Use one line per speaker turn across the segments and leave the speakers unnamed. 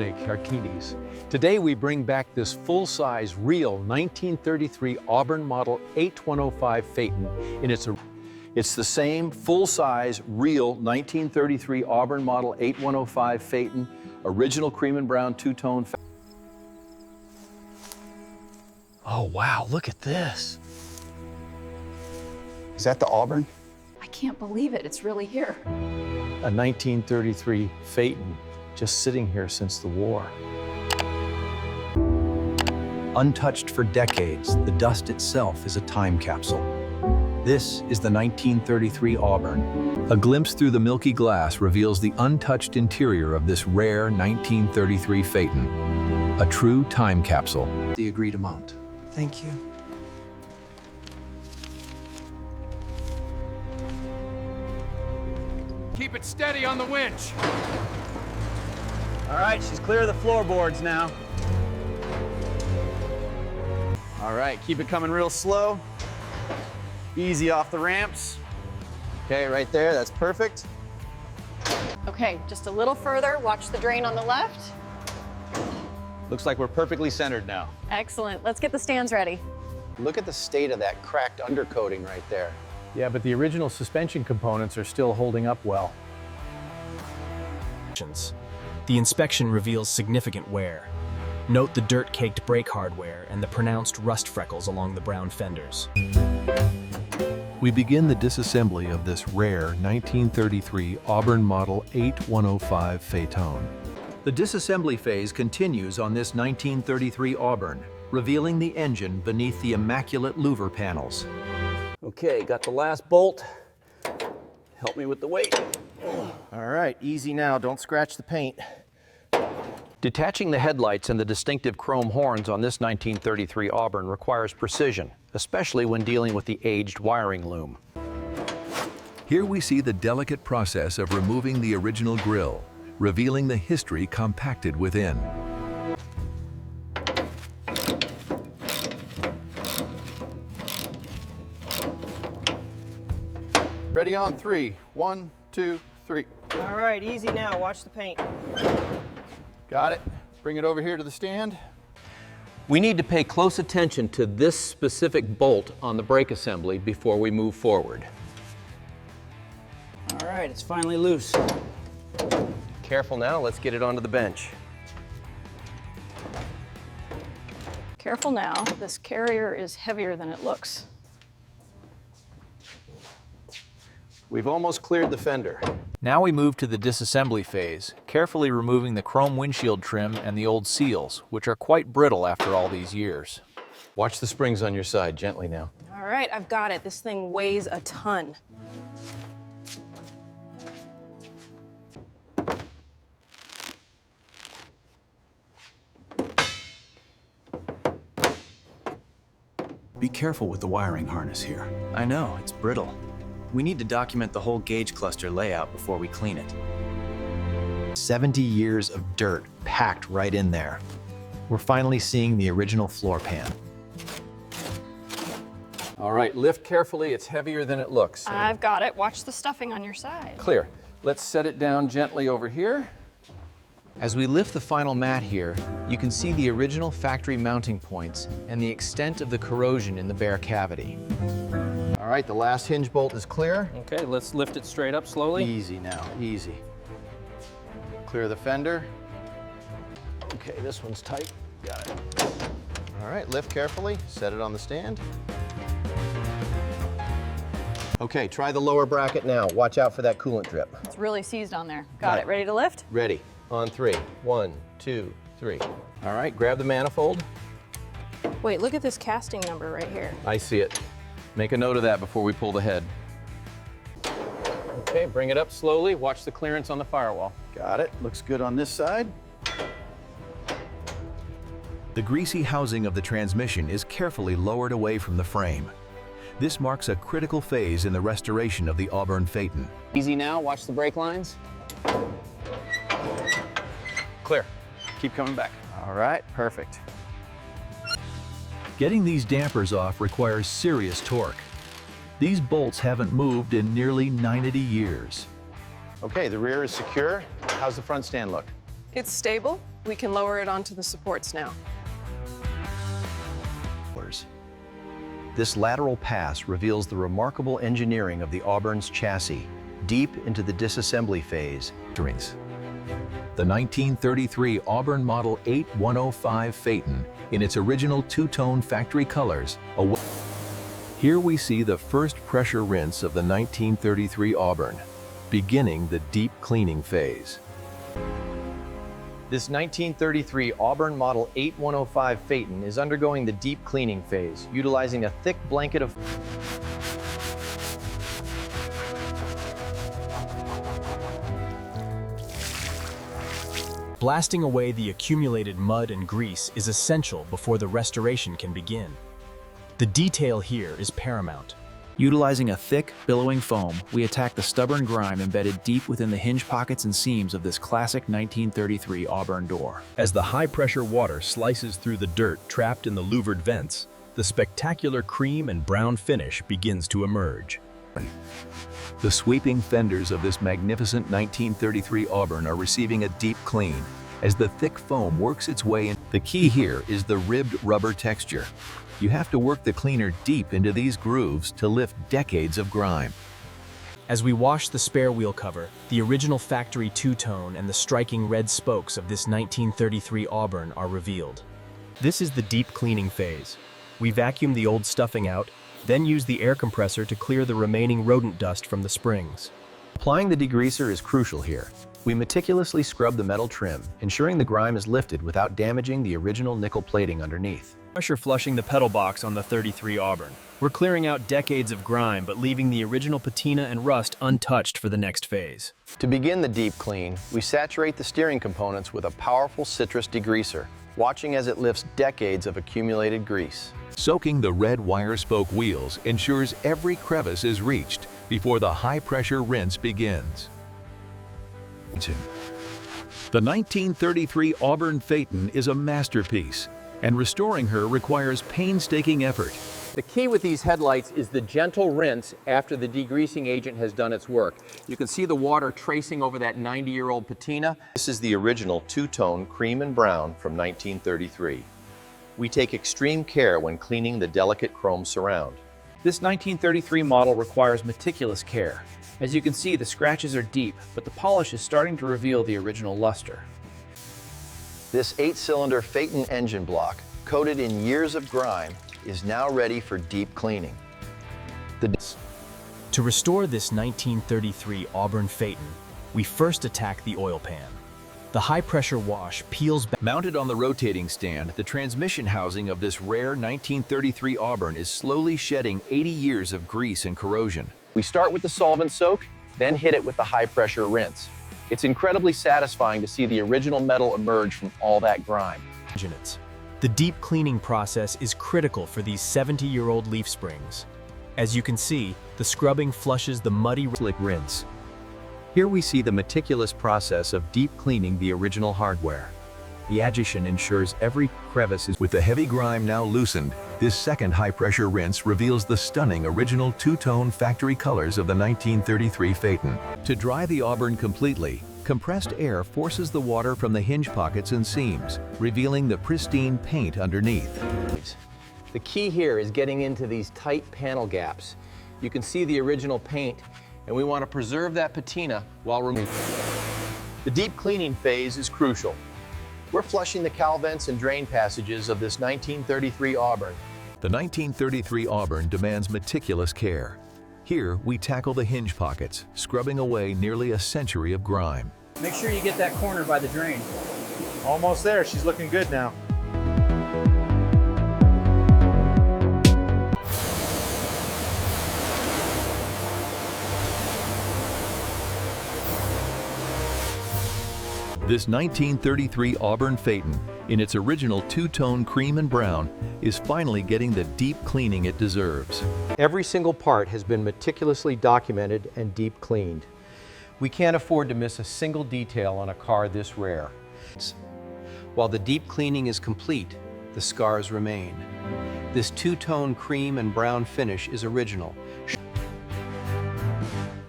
Archimedes. Today we bring back this full-size, real 1933 Auburn Model 8105 Phaeton in It's the same full-size, real 1933 Auburn Model 8105 Phaeton, original cream and brown two-tone.
Oh wow, look at this.
Is that the Auburn?
I can't believe it, it's really here.
A 1933 Phaeton, just sitting here since the war.
Untouched for decades, the dust itself is a time capsule. This is the 1933 Auburn. A glimpse through the milky glass reveals the untouched interior of this rare 1933 Phaeton. A true time capsule. The agreed amount.
Thank you.
Keep it steady on the winch.
All right, she's clear of the floorboards now. All right, keep it coming real slow. Easy off the ramps. Okay, right there, that's perfect.
Okay, just a little further. Watch the drain on the left.
Looks like we're perfectly centered now.
Excellent. Let's get the stands ready.
Look at the state of that cracked undercoating right there.
Yeah, but the original suspension components are still holding up well.
The inspection reveals significant wear. Note the dirt-caked brake hardware and the pronounced rust freckles along the brown fenders.
We begin the disassembly of this rare 1933 Auburn Model 8105 Phaeton. The disassembly phase continues on this 1933 Auburn, revealing the engine beneath the immaculate louver panels.
Okay, got the last bolt. Help me with the weight. All right, easy now, don't scratch the paint.
Detaching the headlights and the distinctive chrome horns on this 1933 Auburn requires precision, especially when dealing with the aged wiring loom. Here we see the delicate process of removing the original grille, revealing the history compacted within.
Ready on three. 1, 2, 3.
All right, easy now, watch the paint.
Got it. Bring it over here to the stand.
We need to pay close attention to this specific bolt on the brake assembly before we move forward.
All right, it's finally loose.
Careful now, let's get it onto the bench.
Careful now. This carrier is heavier than it looks.
We've almost cleared the fender.
Now we move to the disassembly phase, carefully removing the chrome windshield trim and the old seals, which are quite brittle after all these years.
Watch the springs on your side, gently now.
All right, I've got it. This thing weighs a ton.
Be careful with the wiring harness here.
I know, it's brittle. We need to document the whole gauge cluster layout before we clean it.
70 years of dirt packed right in there. We're finally seeing the original floor pan.
All right, lift carefully. It's heavier than it looks.
I've got it. Watch the stuffing on your side.
Clear. Let's set it down gently over here.
As we lift the final mat here, you can see the original factory mounting points and the extent of the corrosion in the bare cavity.
All right, the last hinge bolt is clear.
Okay, let's lift it straight up slowly.
Easy now, easy. Clear the fender. Okay, this one's tight. Got it. All right, lift carefully, set it on the stand. Okay, try the lower bracket now. Watch out for that coolant drip.
It's really seized on there. Got it. Ready to lift?
Ready, on 3. 1, 2, 3. All right, grab the manifold.
Wait, look at this casting number right here.
I see it. Make a note of that before we pull the head. Okay, bring it up slowly. Watch the clearance on the firewall.
Got it, looks good on this side.
The greasy housing of the transmission is carefully lowered away from the frame. This marks a critical phase in the restoration of the Auburn Phaeton.
Easy now, watch the brake lines. Clear. Keep coming back. All right, perfect.
Getting these dampers off requires serious torque. These bolts haven't moved in nearly 90 years.
Okay, the rear is secure. How's the front stand look?
It's stable. We can lower it onto the supports now.
This lateral pass reveals the remarkable engineering of the Auburn's chassis, deep into the disassembly phase.
The 1933 Auburn Model 8105 Phaeton, in its original two-tone factory colors. Here we see the first pressure rinse of the 1933 Auburn, beginning the deep cleaning phase.
This 1933 Auburn Model 8105 Phaeton is undergoing the deep cleaning phase, utilizing a thick blanket of
Blasting away the accumulated mud and grease is essential before the restoration can begin. The detail here is paramount.
Utilizing a thick, billowing foam, we attack the stubborn grime embedded deep within the hinge pockets and seams of this classic 1933 Auburn door.
As the high-pressure water slices through the dirt trapped in the louvered vents, the spectacular cream and brown finish begins to emerge. The sweeping fenders of this magnificent 1933 Auburn are receiving a deep clean as the thick foam works its way in. The key here is the ribbed rubber texture. You have to work the cleaner deep into these grooves to lift decades of grime.
As we wash the spare wheel cover, the original factory two-tone and the striking red spokes of this 1933 Auburn are revealed. This is the deep cleaning phase. We vacuum the old stuffing out, then use the air compressor to clear the remaining rodent dust from the springs.
Applying the degreaser is crucial here. We meticulously scrub the metal trim, ensuring the grime is lifted without damaging the original nickel plating underneath.
Pressure flushing the pedal box on the 33 Auburn. We're clearing out decades of grime, but leaving the original patina and rust untouched for the next phase.
To begin the deep clean, we saturate the steering components with a powerful citrus degreaser, watching as it lifts decades of accumulated grease.
Soaking the red wire spoke wheels ensures every crevice is reached before the high-pressure rinse begins. The 1933 Auburn Phaeton is a masterpiece, and restoring her requires painstaking effort.
The key with these headlights is the gentle rinse after the degreasing agent has done its work. You can see the water tracing over that 90-year-old patina.
This is the original two-tone cream and brown from 1933. We take extreme care when cleaning the delicate chrome surround.
This 1933 model requires meticulous care. As you can see, the scratches are deep, but the polish is starting to reveal the original luster.
This 8-cylinder Phaeton engine block, coated in years of grime, is now ready for deep cleaning.
To restore this 1933 Auburn Phaeton, we first attack the oil pan. The high-pressure wash peels back.
Mounted on the rotating stand, the transmission housing of this rare 1933 Auburn is slowly shedding 80 years of grease and corrosion.
We start with the solvent soak, then hit it with the high-pressure rinse. It's incredibly satisfying to see the original metal emerge from all that grime.
The deep cleaning process is critical for these 70-year-old leaf springs. As you can see, the scrubbing flushes the muddy
Slick rinse. Here we see the meticulous process of deep cleaning the original hardware. The agitation ensures every crevice is. With the heavy grime now loosened, this second high-pressure rinse reveals the stunning original two-tone factory colors of the 1933 Phaeton. To dry the Auburn completely, compressed air forces the water from the hinge pockets and seams, revealing the pristine paint underneath.
The key here is getting into these tight panel gaps. You can see the original paint, and we want to preserve that patina while removing. The deep cleaning phase is crucial. We're flushing the cowl vents and drain passages of this 1933 Auburn.
The 1933 Auburn demands meticulous care. Here, we tackle the hinge pockets, scrubbing away nearly a century of grime.
Make sure you get that corner by the drain.
Almost there. She's looking good now.
This 1933 Auburn Phaeton, in its original two-tone cream and brown, is finally getting the deep cleaning it deserves.
Every single part has been meticulously documented and deep cleaned. We can't afford to miss a single detail on a car this rare. While the deep cleaning is complete, the scars remain. This two-tone cream and brown finish is original.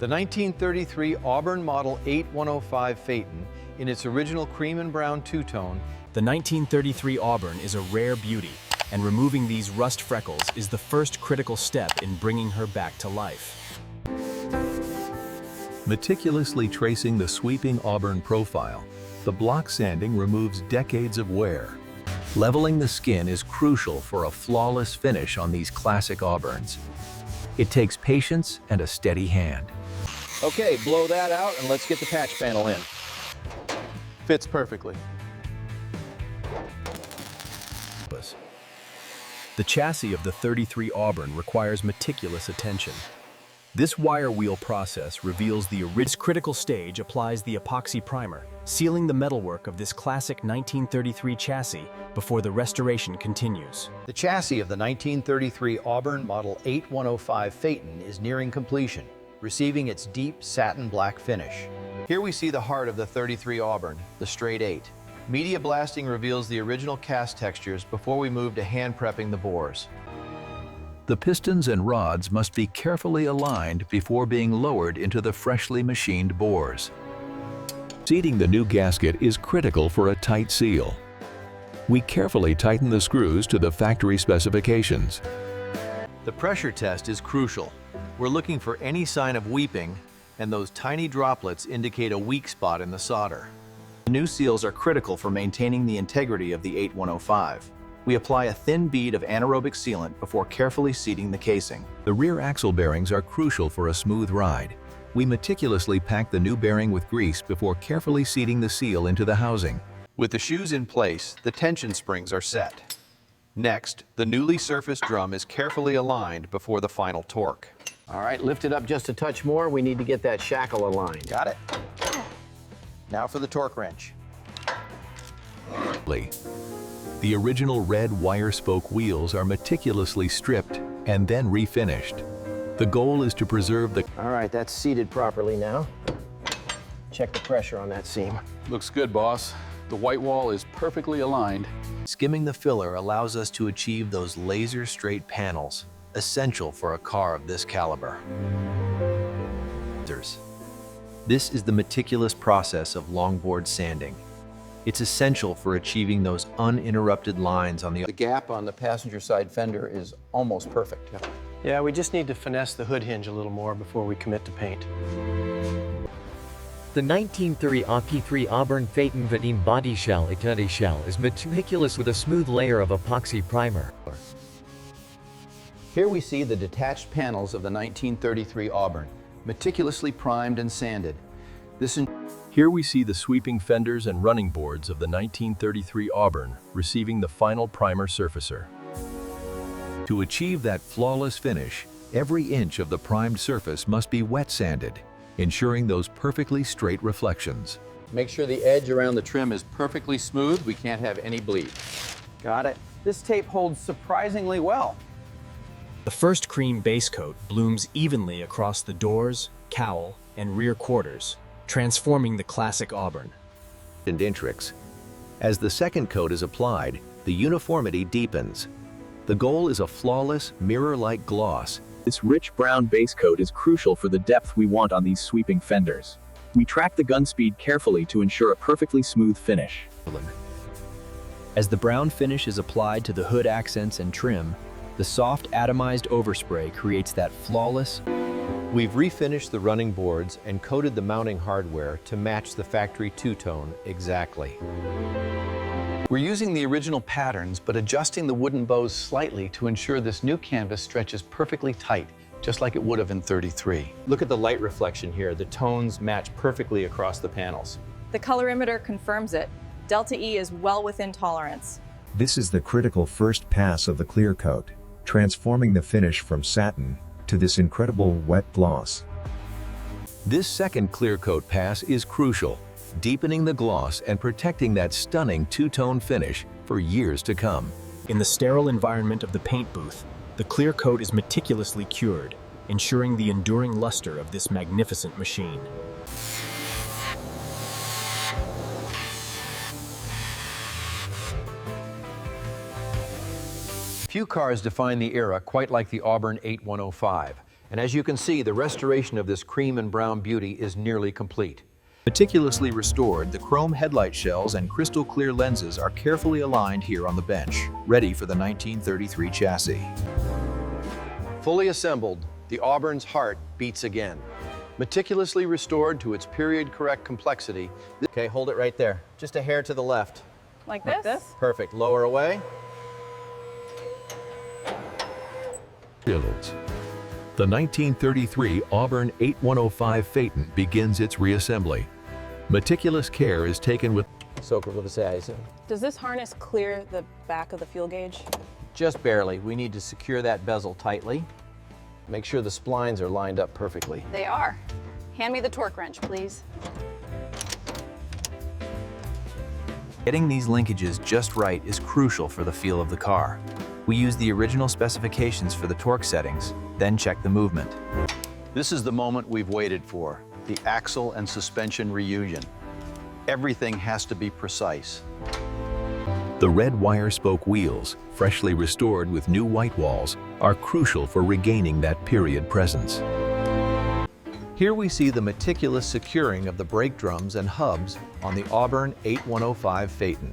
The 1933 Auburn Model 8105 Phaeton In its original cream and brown two-tone,
The 1933 Auburn is a rare beauty, and removing these rust freckles is the first critical step in bringing her back to life.
Meticulously tracing the sweeping Auburn profile, the block sanding removes decades of wear. Leveling the skin is crucial for a flawless finish on these classic Auburns. It takes patience and a steady hand.
Okay, blow that out and let's get the patch panel in.
Fits perfectly.
The chassis of the 33 Auburn requires meticulous attention. This wire wheel process reveals the critical stage applies the epoxy primer, sealing the metalwork of this classic 1933 chassis before the restoration continues.
the chassis of the 1933 Auburn Model 8105 Phaeton is nearing completion, receiving its deep satin black finish. Here we see the heart of the 33 Auburn, the straight 8. Media blasting reveals the original cast textures before we move to hand prepping the bores.
The pistons and rods must be carefully aligned before being lowered into the freshly machined bores. Seating the new gasket is critical for a tight seal. We carefully tighten the screws to the factory specifications.
The pressure test is crucial. We're looking for any sign of weeping, and those tiny droplets indicate a weak spot in the solder.
The new seals are critical for maintaining the integrity of the 8105. We apply a thin bead of anaerobic sealant before carefully seating the casing.
The rear axle bearings are crucial for a smooth ride. We meticulously pack the new bearing with grease before carefully seating the seal into the housing.
With the shoes in place, the tension springs are set. Next, the newly surfaced drum is carefully aligned before the final torque.
All right, lift it up just a touch more. We need to get that shackle aligned.
Got it. Now for the torque wrench.
The original red wire spoke wheels are meticulously stripped and then refinished. The goal is to preserve the
All right, that's seated properly now. Check the pressure on that seam.
Looks good, boss. The white wall is perfectly aligned.
Skimming the filler allows us to achieve those laser straight panels, essential for a car of this caliber. This is the meticulous process of longboard sanding. It's essential for achieving those uninterrupted lines on the
gap on the passenger side fender is almost perfect.
Yeah, we just need to finesse the hood hinge a little more before we commit to paint.
The 1933 Auburn Phaeton Vadim body shell is meticulous with a smooth layer of epoxy primer.
Here we see the detached panels of the 1933 Auburn, meticulously primed and sanded.
Here we see the sweeping fenders and running boards of the 1933 Auburn receiving the final primer surfacer. To achieve that flawless finish, every inch of the primed surface must be wet sanded, ensuring those perfectly straight reflections.
Make sure the edge around the trim is perfectly smooth. We can't have any bleed. Got it. This tape holds surprisingly well.
The first cream base coat blooms evenly across the doors, cowl, and rear quarters, transforming the classic Auburn.
And intricts. As the second coat is applied, the uniformity deepens. The goal is a flawless, mirror-like gloss.
This rich brown base coat is crucial for the depth we want on these sweeping fenders. We track the gun speed carefully to ensure a perfectly smooth finish.
As the brown finish is applied to the hood accents and trim, the soft atomized overspray creates that flawless.
We've refinished the running boards and coated the mounting hardware to match the factory two-tone exactly. We're using the original patterns, but adjusting the wooden bows slightly to ensure this new canvas stretches perfectly tight, just like it would have in 33. Look at the light reflection here. The tones match perfectly across the panels.
The colorimeter confirms it. Delta E is well within tolerance.
This is the critical first pass of the clear coat, transforming the finish from satin to this incredible wet gloss.
This second clear coat pass is crucial, deepening the gloss and protecting that stunning two-tone finish for years to come.
In the sterile environment of the paint booth, the clear coat is meticulously cured, ensuring the enduring luster of this magnificent machine.
Few cars define the era quite like the Auburn 8105. And as you can see, the restoration of this cream and brown beauty is nearly complete.
Meticulously restored, the chrome headlight shells and crystal clear lenses are carefully aligned here on the bench, ready for the 1933 chassis.
Fully assembled, the Auburn's heart beats again. Meticulously restored to its period-correct complexity.
Okay, hold it right there. Just a hair to the left.
Like this?
Perfect. Lower away.
The 1933 Auburn 8105 Phaeton begins its reassembly. Meticulous care is taken with
Does this harness clear the back of the fuel gauge?
Just barely. We need to secure that bezel tightly. Make sure the splines are lined up perfectly.
They are. Hand me the torque wrench, please.
Getting these linkages just right is crucial for the feel of the car. We use the original specifications for the torque settings, then check the movement.
This is the moment we've waited for, the axle and suspension reunion. Everything has to be precise.
The red wire spoke wheels, freshly restored with new white walls, are crucial for regaining that period presence.
Here we see the meticulous securing of the brake drums and hubs on the Auburn 8105 Phaeton.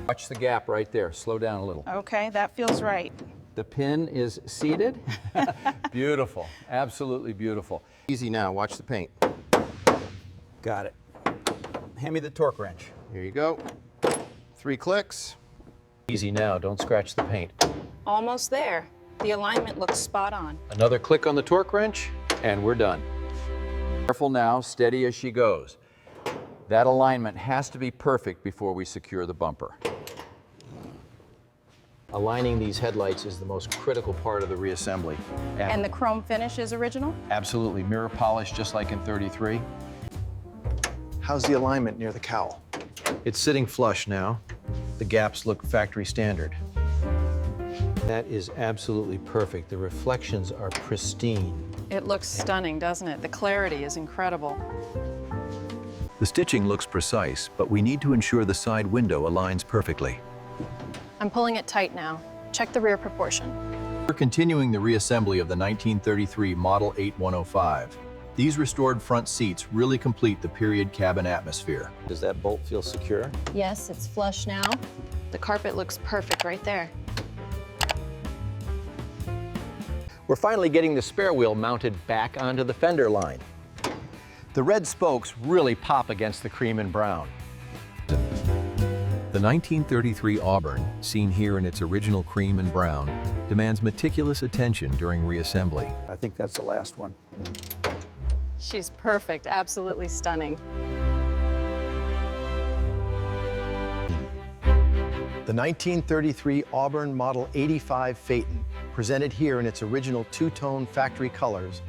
Watch the gap right there. Slow down a little.
Okay, that feels right.
The pin is seated. Beautiful, absolutely beautiful.
Easy now, watch the paint.
Got it. Hand me the torque wrench.
Here you go. 3 clicks.
Easy now, don't scratch the paint.
Almost there. The alignment looks spot on.
Another click on the torque wrench, and we're done. Careful now, steady as she goes. That alignment has to be perfect before we secure the bumper. Aligning these headlights is the most critical part of the reassembly.
And the chrome finish is original?
Absolutely, mirror polish just like in 33. How's the alignment near the cowl? It's sitting flush now. The gaps look factory standard. That is absolutely perfect. The reflections are pristine.
It looks stunning, doesn't it? The clarity is incredible.
The stitching looks precise, but we need to ensure the side window aligns perfectly.
I'm pulling it tight now. Check the rear proportion.
We're continuing the reassembly of the 1933 Model 8105. These restored front seats really complete the period cabin atmosphere.
Does that bolt feel secure?
Yes, it's flush now. The carpet looks perfect right there.
We're finally getting the spare wheel mounted back onto the fender line. The red spokes really pop against the cream and brown.
The 1933 Auburn, seen here in its original cream and brown, demands meticulous attention during reassembly.
I think that's the last one.
She's perfect, absolutely stunning.
The 1933 Auburn Model 85 Phaeton, presented here in its original two-tone factory colors.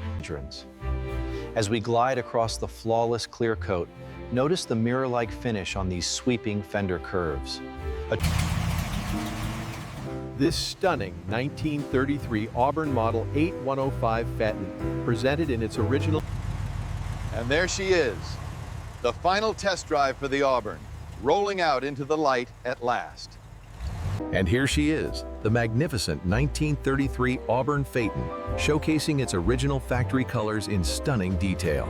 As we glide across the flawless clear coat, notice the mirror-like finish on these sweeping fender curves. This stunning 1933 Auburn Model 8105 Phaeton, presented in its original.
And there she is, the final test drive for the Auburn, rolling out into the light at last.
And here she is, the magnificent 1933 Auburn Phaeton, showcasing its original factory colors in stunning detail.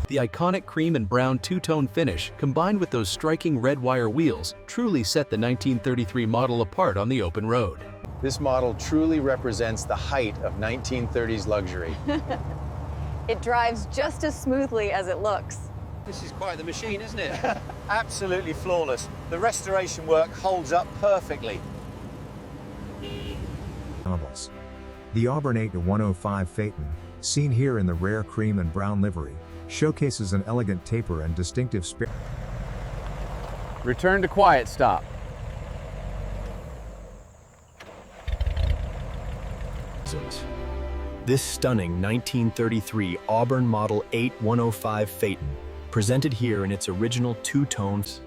The iconic cream and brown two-tone finish, combined with those striking red wire wheels, truly set the 1933 model apart on the open road.
This model truly represents the height of 1930s luxury.
It drives just as smoothly as it looks.
This is quite the machine, isn't it? Absolutely flawless. The restoration work holds up perfectly.
Novels. The Auburn 8105 Phaeton, seen here in the rare cream and brown livery, showcases an elegant taper and distinctive spare.
Return to quiet stop.
This stunning 1933 Auburn Model 8105 Phaeton, presented here in its original two-tones.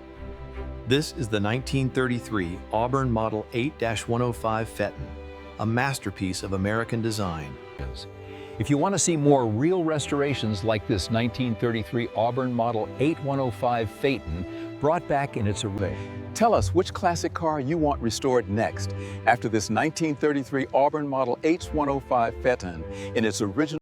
This is the 1933 Auburn Model 8-105 Phaeton, a masterpiece of American design. If you want to see more real restorations like this 1933 Auburn Model 8105 Phaeton, brought back in its array.
Tell us which classic car you want restored next after this 1933 Auburn Model H105 Phaeton in its original